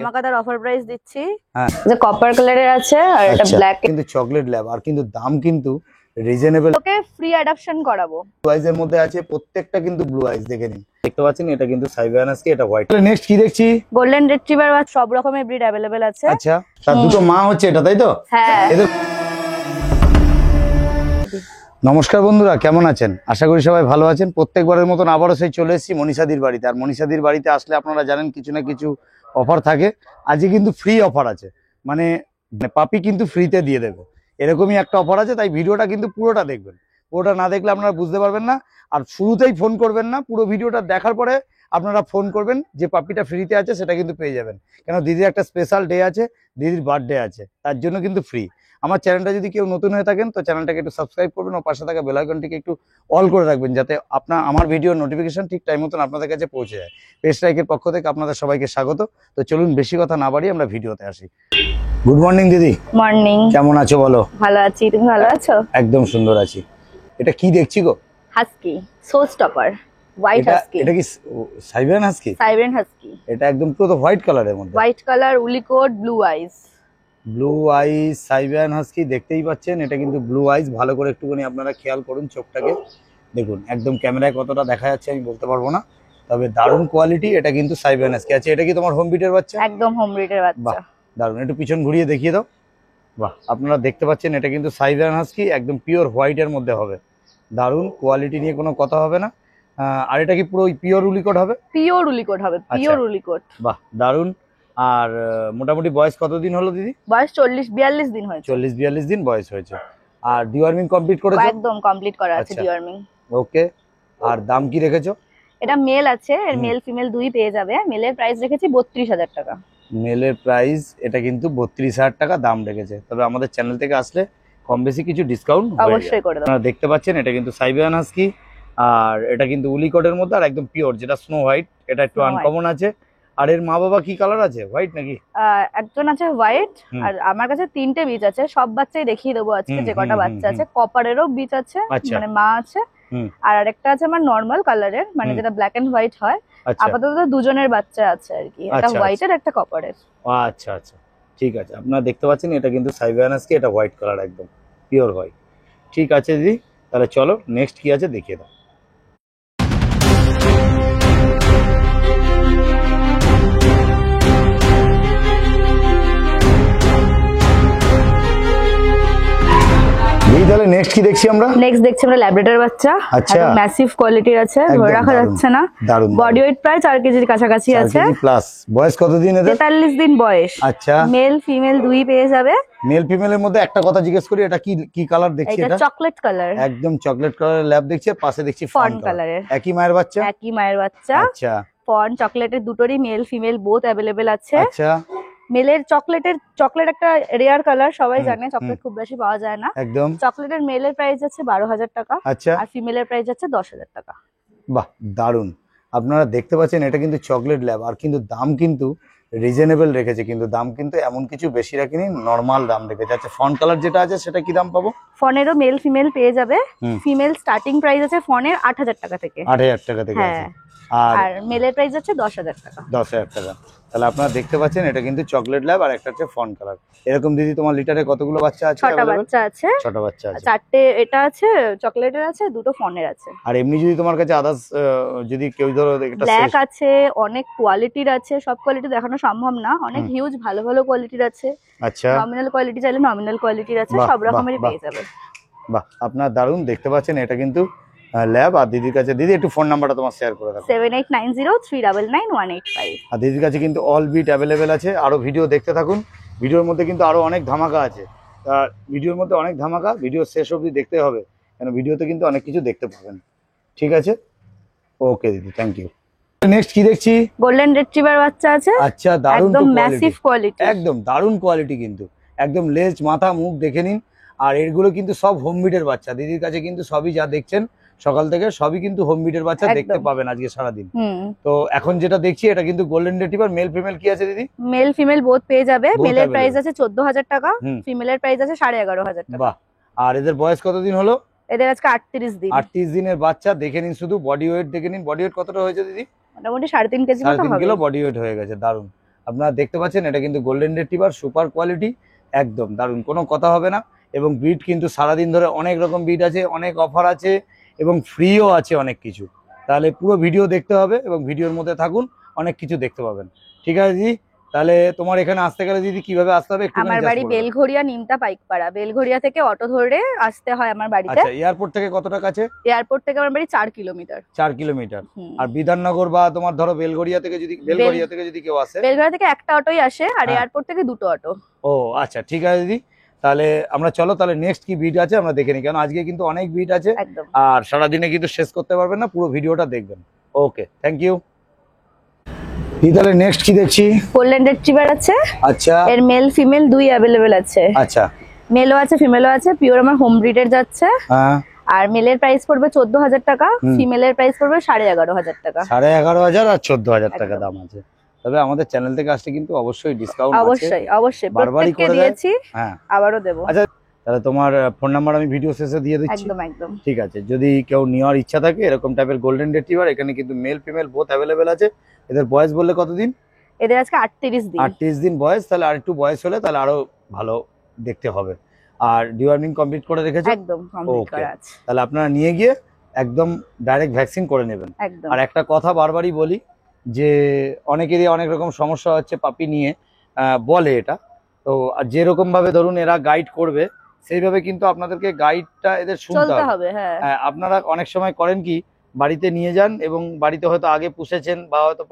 ধামাকাদার offer price দিচ্ছি। হ্যাঁ, যে কপার কালারের আছে আর এটা ব্ল্যাক, কিন্তু চকলেট ল্যাব, আর কিন্তু দাম কিন্তু রিজনেবল। ওকে ফ্রি অ্যাডাপশন করাবো। ব্লু আইজ এর মধ্যে আছে, প্রত্যেকটা কিন্তু ব্লু আইজ দেখে নিন, দেখতে পাচ্ছেন এটা কিন্তু সাইবেরিয়ান হাস্কি, এটা হোয়াইট। নেক্সট কি দেখছি? গোল্ডেন রিট্রিভার বা সব রকমের ব্রিড अवेलेबल আছে। আচ্ছা, তার দুটো মা হচ্ছে এটা, তাই তো? হ্যাঁ। নমস্কার বন্ধুরা, কেমন আছেন? আশা করি সবাই ভালো আছেন। প্রত্যেকবারের মতন আবারও সেই চলে এসেছি মনীষাদির বাড়িতে। আর মনীষাদির বাড়িতে আসলে আপনারা জানেন কিছু না কিছু অফার থাকে। আজকে কিন্তু ফ্রি অফার আছে, মানে পাপি কিন্তু ফ্রিতে দিয়ে দেবে, এরকমই একটা অফার আছে। তাই ভিডিওটা কিন্তু পুরোটা দেখবেন, পুরোটা না দেখলে আপনারা বুঝতে পারবেন না। আর শুরুতেই ফোন করবেন না, পুরো ভিডিওটা দেখার পরে আপনারা ফোন করবেন, যে পাপিটা ফ্রিতে আছে সেটা কিন্তু পেয়ে যাবেন। কেন দিদির একটা স্পেশাল ডে আছে, দিদির বার্থডে আছে, তার জন্য কিন্তু ফ্রি। আমার চ্যানেলটা যদি কেউ নতুন হয়ে থাকেন তো চ্যানেলটাকে একটু সাবস্ক্রাইব করবেন ও পাশে থাকা বেল আইকনটিকে একটু অল করে রাখবেন, যাতে আমার ভিডিওর নোটিফিকেশন ঠিক টাইম মতন আপনাদের কাছে পৌঁছে যায়। পেজ লাইকের পক্ষ থেকে আপনাদের সবাইকে স্বাগত। তো চলুন বেশি কথা না বাড়িয়ে আমরা ভিডিওতে আসি। গুড মর্নিং দিদি। মর্নিং। কেমন আছো বলো? ভালো আছি, তুমি ভালো আছো? একদম সুন্দর আছি। এটা কি দেখছি গো? Husky show stopper, white husky. এটা কি সাইবেরিয়ান হাস্কি? Siberian husky. এটা একদম পুরো তো হোয়াইট কালারের মধ্যে। White colour, woolly coat, blue eyes. Blue eyes Siberian husky, দেখতেই পাচ্ছেন এটা কিন্তু ব্লু আইজ। ভালো করে একটুখানি আপনারা খেয়াল করুন চোখটাকে, দেখুন একদম ক্যামেরায় কতটা দেখা যাচ্ছে আমি বলতে পারবো না, তবে দারুণ কোয়ালিটি। এটা কিন্তু সাইবেরিয়ান হাস্কি আছে। এটা কি তোমার হোম বিটের বাচ্চা? একদম হোম ব্রিডের বাচ্চা। বাহ, দারুণ। একটু পিছন ঘুরিয়ে দেখিয়ে দাও। বাহ, আপনারা দেখতে পাচ্ছেন এটা কিন্তু সাইবেরিয়ান হাস্কি, একদম পিওর হোয়াইটের মধ্যে হবে। দারুণ কোয়ালিটি নিয়ে কোনো কথা হবে না। আর এটা কি পুরো পিওর উলিকট হবে? পিওর উলিকট হবে, পিওর উলিকট। বাহ, দারুণ। আর মোটামুটি বয়স কতদিন হলো দিদি? বয়স 40-42 দিন হয়েছে। 40-42 দিন বয়স হয়েছে। আর ডিওয়ার্মিং কমপ্লিট করেছো? একদম কমপ্লিট করা আছে আচ্ছা। ডিওয়ার্মিং। ওকে। আর দাম কি রেখেছো? এটা মেল আছে, এর মেল ফিমেল দুই পেয়ে যাবে। মেলের প্রাইস রেখেছি 32,000 টাকা। মেলের প্রাইস এটা কিন্তু 32,000 টাকা দাম রেখেছে, তবে আমাদের চ্যানেল থেকে আসলে কম বেশি কিছু ডিসকাউন্ট অবশ্যই করে দেব। আপনারা দেখতে পাচ্ছেন এটা কিন্তু সাইবেরিয়ান হাস্কি, আর এটা কিন্তু উলিকটের মধ্যে, আর একদম পিওর যেটা স্নো হোয়াইট, এটা একটু আনকমন আছে। আর এর মা বাবা কি কালার আছে? হোয়াইট নাকি? একজন আছে হোয়াইট, আর আমার কাছে 3টে বীজ আছে। সব বাচ্চাই দেখিয়ে দেবো আজকে যে কটা বাচ্চা আছে। কপারেরও বীজ আছে, মানে মা আছে। আর আরেকটা আছে আমার নরমাল কালারের, মানে যেটা ব্ল্যাক এন্ড হোয়াইট হয়। আপাতত দুজনের বাচ্চা আছে আর কি, একটা হোয়াইটের একটা কপারের। আচ্ছা আচ্ছা, ঠিক আছে। আপনারা দেখতে পাচ্ছেন এটা কিন্তু সাইবেরিয়ান হাস্কি, এটা হোয়াইট কালার, একদম পিওর হোয়াইট। ঠিক আছে দিদি, তাহলে চলো নেক্সট কি আছে দেখিয়ে দাও। তাহলে নেক্সট কি দেখছি আমরা? নেক্সট দেখছি আমরা ল্যাব্রাডর বাচ্চা। আচ্ছা, ম্যাসিভ কোয়ালিটির আছে, ধরে রাখা যাচ্ছে না। বডি ওয়েট প্রায় 4 কেজির কাছাকাছি আছে। প্লাস বয়স কতদিন এদের? 43 দিন বয়স। আচ্ছা, মেল ফিমেল দুই পেয়ে যাবে। মেল ফিমেলের মধ্যে একটা কথা জিজ্ঞেস করি, এটা কি কালার দেখছি? এটা চকলেট কালার, একদম চকলেট কালারের ল্যাব দেখছি, পাশে দেখছি ফন কালারের। একই মায়ের বাচ্চা? একই মায়ের বাচ্চা। আচ্ছা, ফন চকলেটের দুটোরই মেল ফিমেল বোথ अवेलेबल আছে। আচ্ছা। মেলের চকলেট একটা রেয়ার কালার, সবাই জানে চকলেট খুব বেশি পাওয়া যায় না। একদম। চকলেটের মেলের প্রাইস আছে 12,000 টাকা। আচ্ছা। আর ফিমেলের প্রাইস আছে 10,000 টাকা। বাহ, দারুন। আপনারা দেখতে পাচ্ছেন এটা কিন্তু চকলেট ল্যাব, আর কিন্তু দাম কিন্তু রিজনেবল রেখেছে, কিন্তু দাম কিন্তু এমন কিছু বেশি রাখিনি, নরমাল দাম রেখেছে। আচ্ছা, ফন কালার যেটা আছে সেটা কি দাম পাবো? ফনেরও মেল ফিমেল পেয়ে যাবে। ফিমেল স্টার্টিং প্রাইস আছে ফনের 8,000 টাকা থেকে। 8,000 টাকা থেকে আছে। আর মেলের প্রাইস আছে 10,000 টাকা। 10,000 টাকা। তাহলে আপনারা দেখতে পাচ্ছেন এটা কিন্তু চকলেট ল্যাব, আর একটা হচ্ছে ফন কালার। এরকম দিদি তোমার লিটারে কতগুলো বাচ্চা আছে? 6টা বাচ্চা আছে। 6টা বাচ্চা আছে। 4টে এটা আছে চকলেটের আছে, 2টো ফনের আছে। আর এমনি যদি তোমার কাছে আদার্স যদি কেউ ধরো একটা ব্ল্যাক আছে, অনেক কোয়ালিটির আছে। সব কোয়ালিটি দেখানো সম্ভব না, অনেক হিউজ ভালো ভালো কোয়ালিটির আছে। আচ্ছা, নমিনাল কোয়ালিটি চাইলে নমিনাল কোয়ালিটির আছে, সব রকমেরই পেয়ে যাবে। বাহ, আপনারা দারুণ। দেখতে পাচ্ছেন এটা কিন্তু ল্যাব। আর দিদির কাছে, দিদি একটু ফোন নাম্বারটা তোমার শেয়ার করে দাও। 7890399185। আর দিদির কাছে কিন্তু অল বিট অ্যাভেলেবেল আছে। আরো ভিডিও দেখতে থাকুন, ভিডিওর মধ্যে কিন্তু আরো অনেক ধামাকা আছে। আর ভিডিওর মধ্যে অনেক ধামাকা, ভিডিও শেষ অবধি দেখতে হবে, কেন ভিডিওতে কিন্তু অনেক কিছু দেখতে পাবেন। ঠিক আছে, ওকে দিদি, থ্যাংক ইউ। নেক্সট কি দেখছি? গোল্ডেন রিট্রিভার বাচ্চা আছে। আচ্ছা, দারুণ, একদম ম্যাসিভ কোয়ালিটি, একদম দারুণ কোয়ালিটি, কিন্তু একদম লেজ মাথা মুখ দেখে নিন। আর এগুলো কিন্তু সব হোম বিটের বাচ্চা। দিদির কাছে কিন্তু সবই যা দেখছেন সকাল থেকে সবই কিন্তু হোম বিটের বাচ্চা দেখতে পাবেন আজকে সারাদিন। তো এখন যেটা দেখছি এটা কিন্তু গোল্ডেন রিট্রিভার। মেল ফিমেল কি আছে দিদি? মেল ফিমেল বোথ পেয়ে যাবে। মেলের প্রাইস আছে 14,000 টাকা, ফিমেলের প্রাইস আছে 11,500 টাকা। বাহ, আর এদের বয়স কতদিন হলো? এদের আজকে 38 দিন। 38 দিনের বাচ্চা। দেখে নিন শুধু বডি ওয়েট দেখে নিন। বডি ওয়েট কতটা হয়েছে দিদি? মোটামুটি 3.5 কেজি মতো হবে। 3.5 কিলো বডি ওয়েট হয়ে গেছে, দারুন। আপনারা দেখতে পাচ্ছেন এটা কিন্তু গোল্ডেন রিট্রিভার, সুপার কোয়ালিটি, একদম দারুণ, কোনো কথা হবে না। এবং ব্রিড কিন্তু সারাদিন ধরে অনেক রকম ব্রিড আছে, অনেক অফার আছে এবং ফ্রিও আছে অনেক কিছু। তাহলে পুরো ভিডিও দেখতে হবে এবং ভিডিওর মধ্যে থাকুন, অনেক কিছু দেখতে পাবেন। ঠিক আছে দিদি, তাহলে তোমার এখানে আসতে গেলে দিদি কিভাবে আসতে হবে? আমার বাড়ি বেলঘড়িয়া, নিমতা পাইকপাড়া। বেলঘড়িয়া থেকে অটো ধরে আসতে হয় আমার বাড়িতে। আচ্ছা, এয়ারপোর্ট থেকে কতটা কাছে? এয়ারপোর্ট থেকে আমার বাড়ি 4 কিলোমিটার। 4 কিলোমিটার। আর বিধাননগর বা তোমার ধরো বেলঘড়িয়া থেকে যদি কেউ আসে? বেলঘড়িয়া থেকে একটা অটোই আসে, আর এয়ারপোর্ট থেকে 2টো অটো। ও আচ্ছা, ঠিক আছে দিদি, তাহলে আমরা চলো তাহলে নেক্সট কি ভিড আছে আমরা দেখে নিই, কারণ আজকে কিন্তু অনেক ভিড আছে আর সারাদিনে কিন্তু শেষ করতে পারবেন না, পুরো ভিডিওটা দেখবেন। ওকে, থ্যাংক ইউ। তাহলে নেক্সট কি দেখছি? গোল্ডেন রিট্রিভার আছে। আচ্ছা, এর মেল ফিমেল দুই অ্যাভেলেবেল আছে। আচ্ছা, মেলও আছে ফিমেলও আছে, পিওর আমার হোম ব্রিডের যাচ্ছে। হ্যাঁ, আর মেলের প্রাইস পড়বে 14,000 টাকা, ফিমেলের প্রাইস পড়বে 11,500 টাকা। 11,500 আর 14,000 টাকা দাম আছে। তবে আমাদের চ্যানেল থেকে আসলে কিন্তু অবশ্যই ডিসকাউন্ট আছে। অবশ্যই অবশ্যই, প্রত্যেককে দিয়েছি, হ্যাঁ আবারও দেব। আচ্ছা, তাহলে তোমার ফোন নাম্বার আমি ভিডিও শেষে দিয়ে দিচ্ছি। একদম একদম, ঠিক আছে। যদি কেউ নেওয়ার ইচ্ছা থাকে এরকম টাইপের গোল্ডেন রিট্রিভার, এখানে কিন্তু মেল ফিমেল বোথ অ্যাভেলেবেল আছে। এদের বয়স বললে কতদিন? এদের আজকে 38 দিন। 38 দিন বয়স, তাহলে আর একটু বয়স হলে তাহলে আরো ভালো দেখতে হবে। আর ডিওয়ার্মিং কমপ্লিট করে রেখেছো? একদম কমপ্লিট করা আছে। তাহলে আপনারা নিয়ে গিয়ে একদম ডাইরেক্ট ভ্যাকসিন করে নেবেন। আর একটা কথা বারবারই বলি যে অনেকেরই অনেক রকম সমস্যা হচ্ছে পাপি নিয়ে, বলে এটা তো, যেরকম ভাবে ধরুন এরা গাইড করবে সেইভাবে কিন্তু আপনাদেরকে গাইডটা এদের শুনতে হবে। হ্যাঁ, আপনারা অনেক সময় করেন কি, বাড়িতে নিয়ে যান এবং বাড়িতে হয়তো আগে পুষেছেন বা হয়তো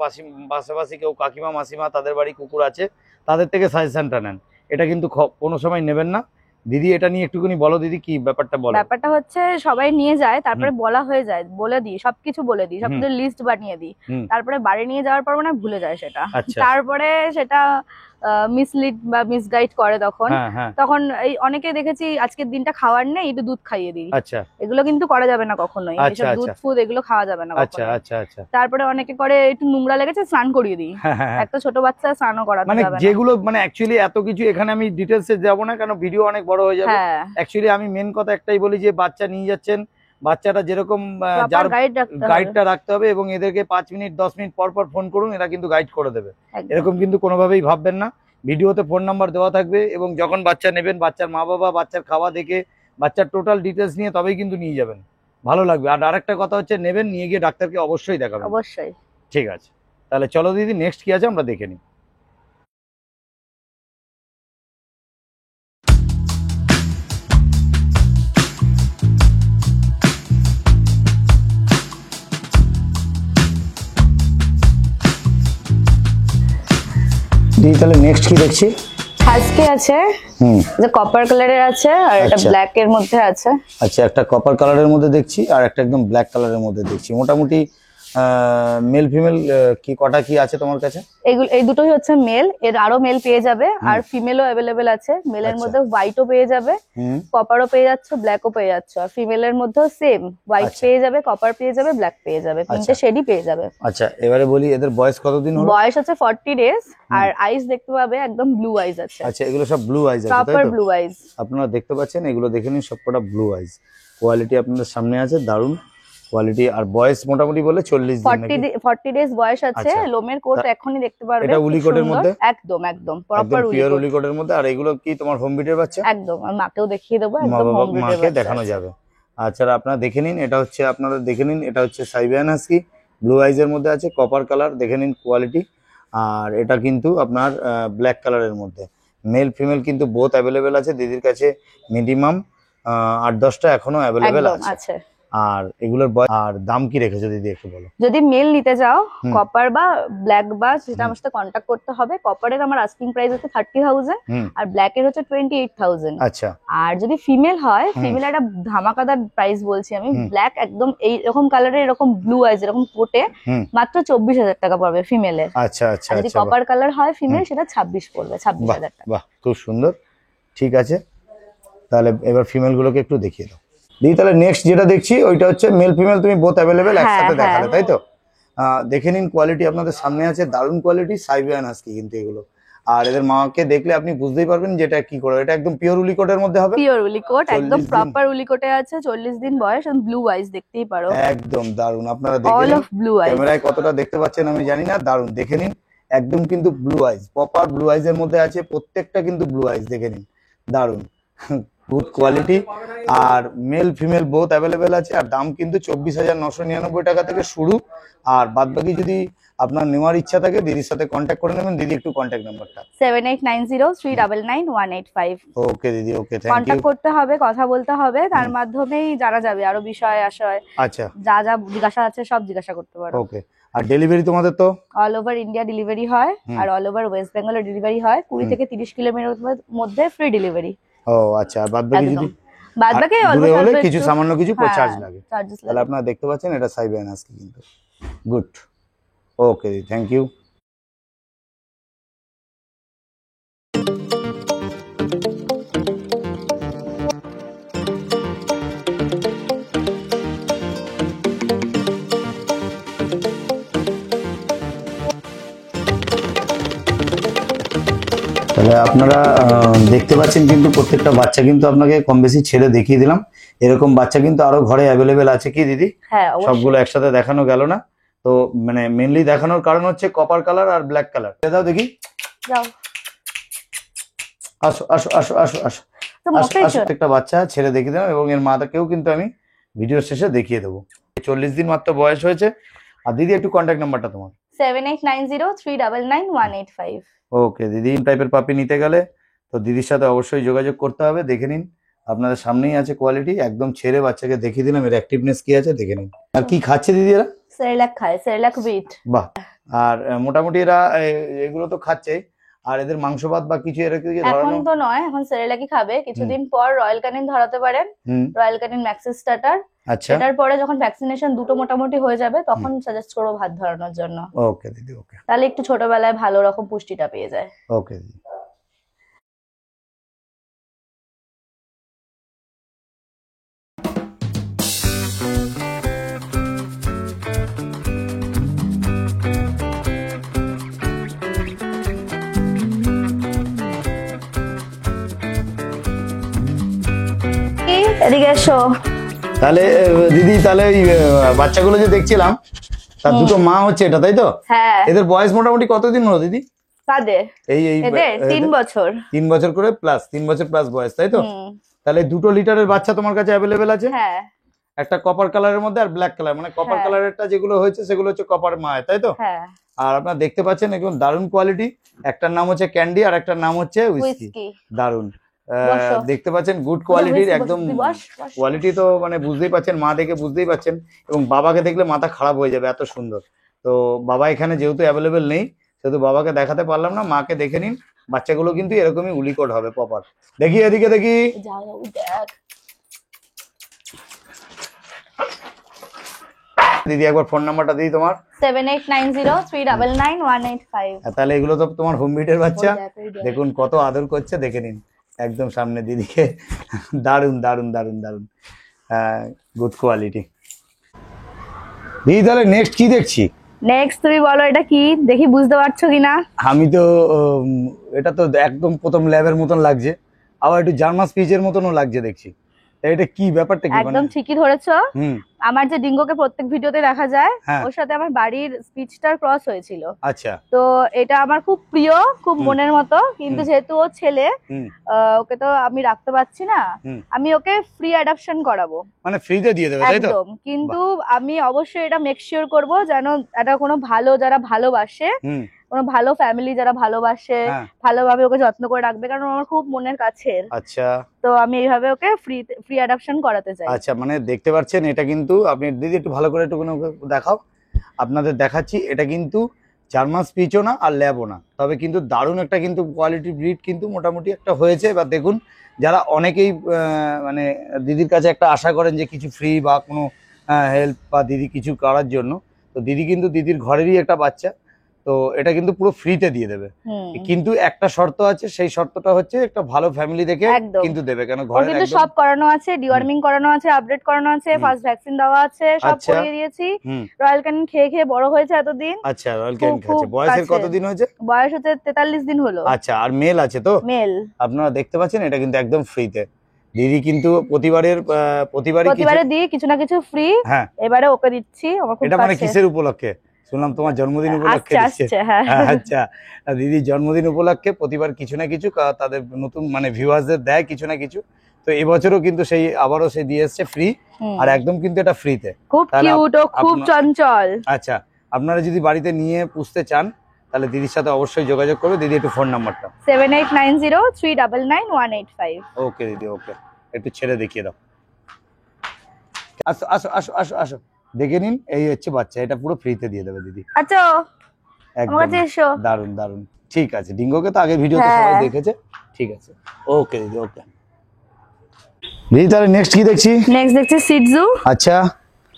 পাশাপাশি কেউ কাকিমা মাসিমা তাদের বাড়ি কুকুর আছে, তাদের থেকে সাজেশনটা নেন। এটা কিন্তু কোনো সময় নেবেন না। দিদি এটা নিয়ে একটুখানি বলো দিদি, কি ব্যাপারটা বলো। ব্যাপারটা হচ্ছে সবাই নিয়ে যায়, তারপরে বলা হয়ে যায়, বলে দিই সবকিছু, বলে দিই সবকিছু লিস্ট বানিয়ে দিই, তারপরে বাড়ি নিয়ে যাওয়ার পর মানে ভুলে যায় সেটা। তারপরে সেটা মিসলিড বা মিসগাইড করে তখন এই অনেকে দেখেছি আজকের দিনটা খাওয়ার নেই, একটু দুধ খাইয়ে দিই। আচ্ছা, এগুলো কিন্তু করা যাবে না কখনোই, এসব দুধ ফুড এগুলো খাওয়া যাবে না। আচ্ছা আচ্ছা আচ্ছা। তারপরে অনেকে করে একটু নোংরা লেগেছে স্নান করিয়ে দিই, একটা ছোট বাচ্চা স্নানও করাতে মানে যাবে না। যেগুলো মানে অ্যাকচুয়ালি এত কিছু এখানে আমি ডিটেইলসে যাব না, কারণ ভিডিও অনেক বড় হয়ে যাবে। অ্যাকচুয়ালি আমি মেন কথা একটাই বলি যে বাচ্চা নিয়ে যাচ্ছেন, বাচ্চাটা যেরকম যার গাইডটা রাখতে হবে এবং এদেরকে 5 মিনিট 10 মিনিট পর পর ফোন করুন, এরা কিন্তু গাইড করে দেবে। এরকম কিন্তু কোনোভাবেই ভাববেন না। ভিডিওতে ফোন নাম্বার দেওয়া থাকবে এবং যখন বাচ্চা নেবেন বাচ্চার মা বাবা বাচ্চার খাওয়া দেখে বাচ্চার টোটাল ডিটেলস নিয়ে তবেই কিন্তু নিয়ে যাবেন, ভালো লাগবে। আর আরেকটা কথা হচ্ছে নেবেন, নিয়ে গিয়ে ডাক্তারকে অবশ্যই দেখাবেন। অবশ্যই। ঠিক আছে, তাহলে চলো দিদি নেক্সট কি আছে আমরা দেখে নিই। তাহলে নেক্সট কি দেখছি? আজকে আছে যে কপার কালারের আছে আর এটা ব্ল্যাক এর মধ্যে আছে। আচ্ছা, একটা কপার কালারের মধ্যে দেখছি আর একটা একদম ব্ল্যাক কালারের মধ্যে দেখছি। মোটামুটি মেল ফিমেল কি কটা কি আছে তোমার কাছে? এই দুটোই হচ্ছে মেল, এর আরো মেল পেয়ে যাবে আর ফিমেলও अवेलेबल আছে। মেলের মধ্যে হোয়াইটও পেয়ে যাবে, কপারও পেয়ে যাচ্ছে, ব্ল্যাকও পেয়ে যাচ্ছে। আর ফিমেলের মধ্যেও সেম, হোয়াইট পেয়ে যাবে, কপার পেয়ে যাবে, ব্ল্যাক পেয়ে যাবে, তিনটে শেডই পেয়ে যাবে। আচ্ছা, এবারে বলি এদের বয়স কতদিন হলো? বয়স হচ্ছে 40 ডেজ আর আইস দেখতে পাবে একদম ব্লু আইস আছে। আচ্ছা, এগুলো সব ব্লু আইস আছে, প্রপার ব্লু আইস। আপনারা দেখতে পাচ্ছেন, এগুলো দেখে নিন, সবকটা ব্লু আইস। কোয়ালিটি আপনাদের সামনে আছে, দারুন কোয়ালিটি। আর বয়স মোটামুটি বলে 40 ডেজ বয়স আছে। লোমের কোট এখনই দেখতে পারবে, এটা উলি কোটের মধ্যে, একদম একদম প্রপার উলি কোটের মধ্যে। আর এগুলো কি তোমার হোম ব্রিডের বাচ্চা? একদম, আর মাকেও দেখিয়ে দেবো, একদম হোম ব্রিডের বাচ্চা দেখানো যাবে। আচ্ছা, আপনারা দেখে নিন, এটা হচ্ছে আপনারা দেখে নিন, এটা হচ্ছে সাইবেরিয়ান হাস্কি, ব্লু আইজ এর মধ্যে আছে, কপার কালার, দেখে নিন কোয়ালিটি। আর এটা কিন্তু আপনার ব্ল্যাক কালারের মধ্যে। মেল ফিমেল কিন্তু বোথ অ্যাভেলেবেল আছে দিদির কাছে, মিনিমাম 8-10টা এখনো অ্যাভেলেবেল আছে। আর এগুলোর আর দাম কি রেখেছো দিদি একটু বলো? যদি মেল নিতে যাও কপার বা ব্ল্যাক বা সেটা আমার সাথে কন্টাক্ট করতে হবে। কপারের আমার আস্কিং প্রাইস হচ্ছে 30,000 আর ব্ল্যাক এর হচ্ছে 28,000। আচ্ছা, আর যদি ফিমেল হয়, ফিমেল একটা ধামাকাদার প্রাইস বলছি আমি, ব্ল্যাক একদম এইরকম কালারের, এরকম ব্লু আইজ এরকম কোটে মাত্র 24,000 টাকা পড়বে ফিমেলের। আচ্ছা আচ্ছা। যদি কপার কালার হয় ফিমেল, সেটা 26 পড়বে, 26,000 টাকা। বাহ, খুব সুন্দর। ঠিক আছে, তাহলে এবার ফিমেল গুলোকে একটু দেখিয়ে দাও দিদি। তাহলে নেক্সট যেটা দেখছি ওইটা হচ্ছে মেল ফিমেল, তুমি বোথ অ্যাভেলেবেল একসাথে দেখালে, তাই তো? দেখে নিন কোয়ালিটি আপনাদের সামনে আছে, দারুণ কোয়ালিটি, সাইবেরিয়ান হাস্কি কিন্তু এগুলো। আর এদের মাকে দেখলে আপনি বুঝতেই পারবেন যেটা কি করে। এটা একদম পিওর উলি কোটের মধ্যে হবে, পিওর উলি কোট, একদম প্রপার উলি কোটে আছে, 40 দিন বয়স, আর ব্লু আইজ দেখতেই পারো, একদম দারুণ। আপনারা দেখে নিন, অল অফ ব্লু আইজ। ক্যামেরায় কতটা দেখতে পাচ্ছেন আমি জানি না, দারুণ। দেখে নিন একদম কিন্তু blue eyes, proper blue eyes এর মধ্যে আছে, প্রত্যেকটা কিন্তু ব্লু আইজ, দেখে নিন, দারুন গুড কোয়ালিটি। আর মেল ফিমেল বোথ অ্যাভেলেবেল আছে। আর দাম কিন্তু 24,999 টাকা থেকে শুরু। আর বাদ বাকি যদি আপনার নেওয়ার ইচ্ছা থাকে দিদির সাথে কন্ট্যাক্ট করে নেবেন। দিদি একটু কন্ট্যাক্ট নাম্বারটা। 7890399185। ওকে দিদি, ওকে, থ্যাংক ইউ। কন্ট্যাক্ট করতে হবে, কথা বলতে হবে, তার মাধ্যমেই জানা যাবে আরো বিষয় আশয়। আচ্ছা, যা যা জিজ্ঞাসা আছে সব জিজ্ঞাসা করতে পারো। ওকে। আর ডেলিভারি তোমাদের তো অল ওভার ইন্ডিয়া ডেলিভারি হয়, আর অল ওভার ওয়েস্ট বেঙ্গলের ডেলিভারি হয়। 20 থেকে 30 কিলোমিটার মধ্যে ফ্রি ডেলিভারি। ও আচ্ছা। আর বাদ বাকি যদি বাদ বাকি দূরে হলে কিছু সামান্য কিছু চার্জ লাগে। চার্জেস তাহলে আপনারা দেখতে পাচ্ছেন এটা সাইবেরিয়ান হাস্কি কিন্তু। Good, okay, thank you. তাহলে আপনারা দেখতে পাচ্ছেন কিন্তু প্রত্যেকটা বাচ্চা কিন্তু আপনাকে কম বেশি ছেড়ে দেখিয়ে দিলাম। এরকম বাচ্চা কিন্তু আরো ঘরে অ্যাভেলেবেল আছে কি দিদি? হ্যাঁ, সবগুলো একসাথে দেখানো গেল না তো, মানে মেনলি দেখানোর কারণ হচ্ছে কপার কালার আর ব্ল্যাক কালার। দাও দেখি, যাও, আসো আসো আসো আসো আসো আসো। একটা বাচ্চা ছেড়ে দেখিয়ে দিলাম এবং এর মাটাকেও কিন্তু আমি ভিডিও শেষে দেখিয়ে দেবো। 40 দিন মাত্র বয়স হয়েছে। আর দিদি একটু কন্ট্যাক্ট নাম্বারটা তোমার। 7890399185। ওকে দিদি, টাইপের পাপি নিতে গেলে তো দিদির সাথে অবশ্যই যোগাযোগ করতে হবে। দেখে নিন, আপনাদের সামনেই আছে কোয়ালিটি, একদম ছেড়ে বাচ্চাকে দেখিয়ে দিলাম এর অ্যাক্টিভনেস কি আছে, দেখে নিন। আর কি খাচ্ছে দিদি এরা? সেরেলাক খায়, সেরেলাক হুইট। বাহ। আর মোটামুটি এরা এগুলো তো খাচ্ছে। আর এদের মাংস ভাত বা কিছু এরা কি এখন তো নয়, এখন সেরেলাকই খাবে। কিছুদিন পর রয়্যাল ক্যানিন ধরাতে পারেন, রয়্যাল ক্যানিন ম্যাক্সিস স্টার্টার। আচ্ছা, এটার পরে যখন ভ্যাকসিনেশন দুটো মোটামুটি হয়ে যাবে তখন সাজেস্ট করবো ভাত ধরানোর জন্য। ওকে দিদি, ওকে। তাহলে একটু ছোটবেলায় ভালো রকম পুষ্টিটা পেয়ে যায়। ওকে দিদি। এদিকে এসো। তাহলে দিদি, তাহলে ওই বাচ্চাগুলো যে দেখছিলাম তার দুটো মা হচ্ছে এটা, তাই তো? হ্যাঁ। এদের বয়স মোটামুটি কতদিন হলো দিদি? কাদের? এই এদের 3 বছর। 3 বছর করে প্লাস, 3 বছর প্লাস বয়স, তাই তো? তাহলে 2 লিটারের বাচ্চা তোমার কাছে অ্যাভেলেবেল আছে? হ্যাঁ। একটা কপার কালারের মধ্যে আর ব্ল্যাক কালার, মানে কপার কালারেরটা যেগুলো হয়েছে সেগুলো হচ্ছে কপার মায়, তাই তো? হ্যাঁ। আর আপনারা দেখতে পাচ্ছেন একদম দারুণ কোয়ালিটি। একটার নাম হচ্ছে ক্যান্ডি আর একটার নাম হচ্ছে উইস্কি। দারুণ দেখতে পাচ্ছেন, গুড কোয়ালিটির একদম কোয়ালিটি। তো মানে বুঝতেই পাচ্ছেন, মা দেখে বুঝতেই পাচ্ছেন, এবং বাবাকে দেখলে মাথা খারাপ হয়ে যাবে, এত সুন্দর। তো বাবা এখানে যেহেতু অ্যাভেলেবেল নেই সেহেতু বাবাকে দেখাতে পারলাম না। মাকে দেখে নিন, বাচ্চাগুলো কিন্তু এরকমই উলিকট হবে প্রপার। দেখি এদিকে, দেখি দিদি, একবার ফোন নাম্বারটা দিই তোমার। 7890399185। তাহলে এগুলো তো তোমার হোম ব্রিডের বাচ্চা। দেখুন কত আদর করছে, দেখে নিন একদম সামনে দিদিকে। দারুন দারুন দারুন দারুন, গুড কোয়ালিটি। দিদি তাহলে নেক্সট কি দেখছি? নেক্সট তুমি বলো এটা কি, দেখি বুঝতে পারছো কিনা। আমি তো এটা তো একদম প্রথম ল্যাবের মতন লাগছে, আবার একটু জার্মান স্পিচের মতনও লাগছে দেখছি। এটা কি ব্যাপারটা কি? একদম ঠিকই ধরেছো। আমার যে ডিঙ্গোকে প্রত্যেক ভিডিওতে দেখা যায়, ওর সাথে আমার বাড়ির স্পিচটার ক্রস হয়েছিল। আচ্ছা। তো এটা আমার খুব প্রিয়, খুব মনের মতো। কিন্তু যেহেতু ও ছেলে, ওকে তো আমি রাখতে পারছি না, আমি ওকে ফ্রি অ্যাডাপশন করাবো। মানে ফ্রিতে দিয়ে দেবে, তাই তো? একদম। কিন্তু আমি অবশ্যই এটা মেক শিওর করবো যেন এটা কোনো ভালো, যারা ভালোবাসে, কোনো ভালো ফ্যামিলি যারা ভালোবাসে, ভালোভাবে ওকে যত্ন করে রাখবে, কারণ আমার খুব মনের কাছের। আচ্ছা। তো আমি এইভাবে ওকে ফ্রি অ্যাডাপশন করাতে চাই। আচ্ছা, মানে দেখতে পাচ্ছেন এটা কিন্তু, আপনি দিদি একটু ভালো করে একটু দেখাও, আপনাদের দেখাচ্ছি। এটা কিন্তু জার্মান স্পিচও না আর ল্যাবও না, তবে কিন্তু দারুণ একটা কিন্তু কোয়ালিটি ব্রিড কিন্তু মোটামুটি একটা হয়েছে। এবার দেখুন, যারা অনেকেই মানে দিদির কাছে একটা আশা করেন যে কিছু ফ্রি বা কোনো হেল্প বা দিদি কিছু করার জন্য, তো দিদি কিন্তু দিদির ঘরেরই একটা বাচ্চা, তো এটা কিন্তু পুরো ফ্রিতে দিয়ে দেবে। কিন্তু একটা শর্ত আছে, সেই শর্তটা হচ্ছে একটা ভালো ফ্যামিলি দেখে কিন্তু দেবে, কেন ঘরে কিন্তু সব করানো আছে, ডিওয়ার্মিং করানো আছে, আপডেট করানো আছে, ফার্স্ট ভ্যাকসিন দেওয়া আছে, সব করিয়ে দিয়েছি। রয়্যাল ক্যানিন খেয়ে খেয়ে বড় হয়েছে এতদিন। আচ্ছা, রয়্যাল ক্যানিন খাচ্ছে। বয়সের কতদিন হয়েছে? বয়স হচ্ছে 43 দিন হলো। আচ্ছা। আর মেল আছে তো? মেল। আপনারা দেখতে পাচ্ছেন এটা কিন্তু একদম ফ্রিতে। দিদি কিন্তু প্রতিবারে দিই কিছু না কিছু ফ্রি। হ্যাঁ, এবারে ওকে দিচ্ছি। আমার খুব এটা মানে কিসের উপলক্ষে? শুনলাম তোমার জন্মদিন উপলক্ষে দিচ্ছে। হ্যাঁ আচ্ছা, দিদির জন্মদিন উপলক্ষে প্রতিবার কিছু না কিছু তাদের নতুন মানে ভিউয়ার্সদের দেয় কিছু না কিছু। তো এবছরও কিন্তু সেই আবারও সে দিয়ে এসছে ফ্রি, আর একদম কিন্তু এটা ফ্রিতে। খুব কিউট ও খুব চঞ্চল। আচ্ছা, আপনারা যদি বাড়িতে নিয়ে পুষতে চান তাহলে দিদির সাথে অবশ্যই যোগাযোগ করবে। দিদি একটু ফোন নাম্বারটা 7890399185। ওকে দিদি, ওকে, একটু ছেড়ে দেখিয়ে দাও। আসো আসো আসো আসো আসো, দেখে নিন। এই হচ্ছে বাচ্চা, এটা পুরো ফ্রিতে দিয়ে দেবে দিদি। আচ্ছা, একদম এসো। দারুন দারুন। ঠিক আছে, ডিঙ্গোকে তো আগের ভিডিওতে সবাই দেখেছে। ঠিক আছে, ওকে দিদি, ওকে দিদি। তাহলে নেক্সট কি দেখছি? নেক্সট দেখছি সিটজু। আচ্ছা,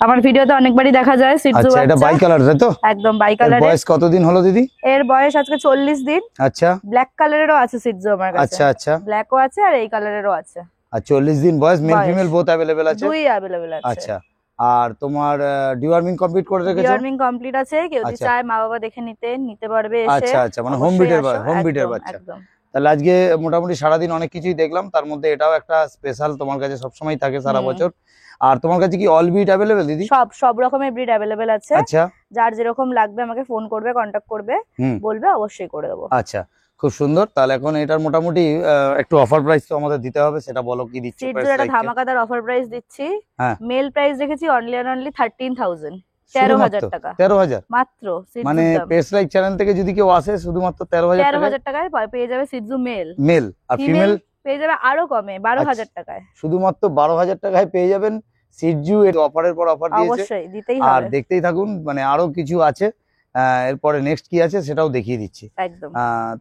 আমার ভিডিওতে অনেকবারই দেখা যায় সিটজু। আচ্ছা, এটা বাই কালার, তাই তো? একদম বাই কালার। বয়স কতদিন হলো দিদি? এর বয়স আজকে 40 দিন। আচ্ছা, ব্ল্যাক কালারেরও আছে সিটজু আমার কাছে। আচ্ছা আচ্ছা, ব্ল্যাকও আছে আর এই কালারেরও আছে। আর 40 দিন বয়স, মেল ফিমেল বোথ अवेलेबल আছে? দুই अवेलेबल আছে। আচ্ছা, আর তোমার ডিওয়ার্মিং কমপ্লিট করে রেখেছো? ডিওয়ার্মিং কমপ্লিট আছে, কেউ যদি চায় মা বাবা দেখে নিতে পারবে এসে। আচ্ছা আচ্ছা, মানে হোম বিটের বাচ্চা। তাহলে আজকে মোটামুটি সারাদিন অনেক কিছুই দেখলাম, তার মধ্যে এটাও একটা স্পেশাল, তোমার কাছে সবসময় থাকে সারা বছর। আর তোমার কাছে কি অল ব্রিড अवेलेबल দিদি? সব রকমের ব্রিড अवेलेबल আছে। আচ্ছা, যার যেরকম লাগবে আমাকে ফোন করবে, কন্টাক্ট করবে, বলবে, অবশ্যই করে দেবো। আচ্ছা, খুব সুন্দর। তাহলে এখন এটার মোটামুটি একটু অফার প্রাইস তো আমাদের দিতে হবে, সেটা বলো কি দিচ্ছি? একটা ধামাকাদার অফার প্রাইস দিচ্ছি। মেল প্রাইস রেখেছি অনলি 13,000, 13,000 টাকা। 13,000 মাত্র। মানে পেস লাইক চ্যানেল থেকে যদি কেউ আসে শুধুমাত্র 13,000 টাকায় পেয়ে যাবে সিটজু মেল। আর ফিমেল পেয়ে যাবে আরো কমে 12,000 টাকায়। শুধুমাত্র 12,000 টাকায় পেয়ে যাবেন সিটজু। এর অফারের পর অফার দিয়েছে, অবশ্যই দিতেই হবে। আর দেখতেই থাকুন, মানে আরো কিছু আছে। এরপরে নেক্সট কি আছে সেটাও দেখিয়ে দিচ্ছি। একদম।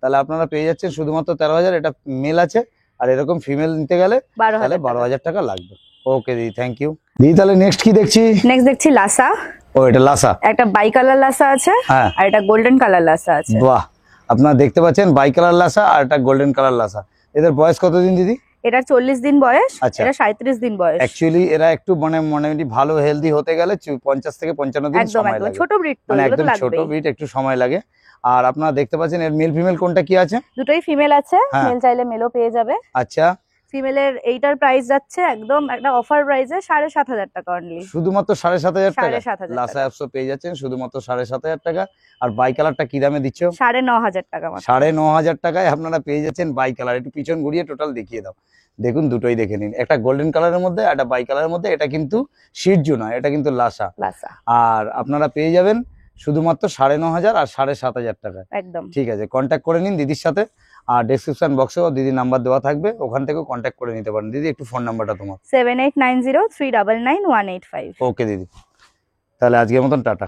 তাহলে আপনারা পেয়ে যাচ্ছেন শুধুমাত্র 13,000। এটা মেল আছে, আর এরকম ফিমেল নিতে গেলে তাহলে 12,000 টাকা লাগবে। ওকে দিদি, থ্যাংক ইউ দিদি। তাহলে নেক্সট কি দেখছি? নেক্সট দেখছি লাসা। ও, এটা লাসা। একটা বাই কালার লাসা আছে, আর এটা গোল্ডেন কালার লাসা আছে। বাহ, আপনারা দেখতে পাচ্ছেন বাই কালার লাসা আর একটা গোল্ডেন কালার লাসা। এদের বয়স কতদিন দিদি? এটা 40 দিন বয়স, এটা 37 দিন বয়স। অ্যাকচুয়ালি এরা একটু মোটামুটি ভালো হেলদি হতে গেলে 50 থেকে 55 দিন সময় লাগে। ছোট ব্রিড তো, মানে একদম ছোট ব্রিড, একটু সময় লাগে। আর আপনারা দেখতে পাচ্ছেন এর মেল ফিমেল কোনটা কি আছে? দুটোই ফিমেল আছে, মেল চাইলে মেলও পেয়ে যাবে। আচ্ছা, ফিমেলের এইটার প্রাইস যাচ্ছে একদম একটা অফার প্রাইসে 7,500 টাকা অনলি। শুধুমাত্র 7,500 টাকা 7,500 লাসা অ্যাপসও পেয়ে যাচ্ছেন শুধুমাত্র 7,500 টাকা। আর বাই কালারটা কি দামে দিচ্ছ? 9,500 টাকা মাত্র। 9,500 টাকায় আপনারা পেয়ে যাচ্ছেন বাই কালার। একটু পিছন ঘুরিয়ে টোটাল দেখিয়ে দাও। দেখুন, দুটোই দেখে নিন, একটা গোল্ডেন কালারের মধ্যে, একটা বাই কালারের মধ্যে। এটা কিন্তু শিরজু নয়, এটা কিন্তু লাসা। আর আপনারা পেয়ে যাবেন শুধুমাত্র 9,500 আর 7,500 টাকা। একদম ঠিক আছে, কন্ট্যাক্ট করে নিন দিদির সাথে। আর ডেসক্রিপশন বক্সেও দিদির নাম্বার দেওয়া থাকবে, ওখান থেকেও কন্ট্যাক্ট করে নিতে পারেন। দিদি একটু ফোন নাম্বারটা তোমার? 7890399185। ওকে দিদি, তাহলে আজকের মতন টাটা।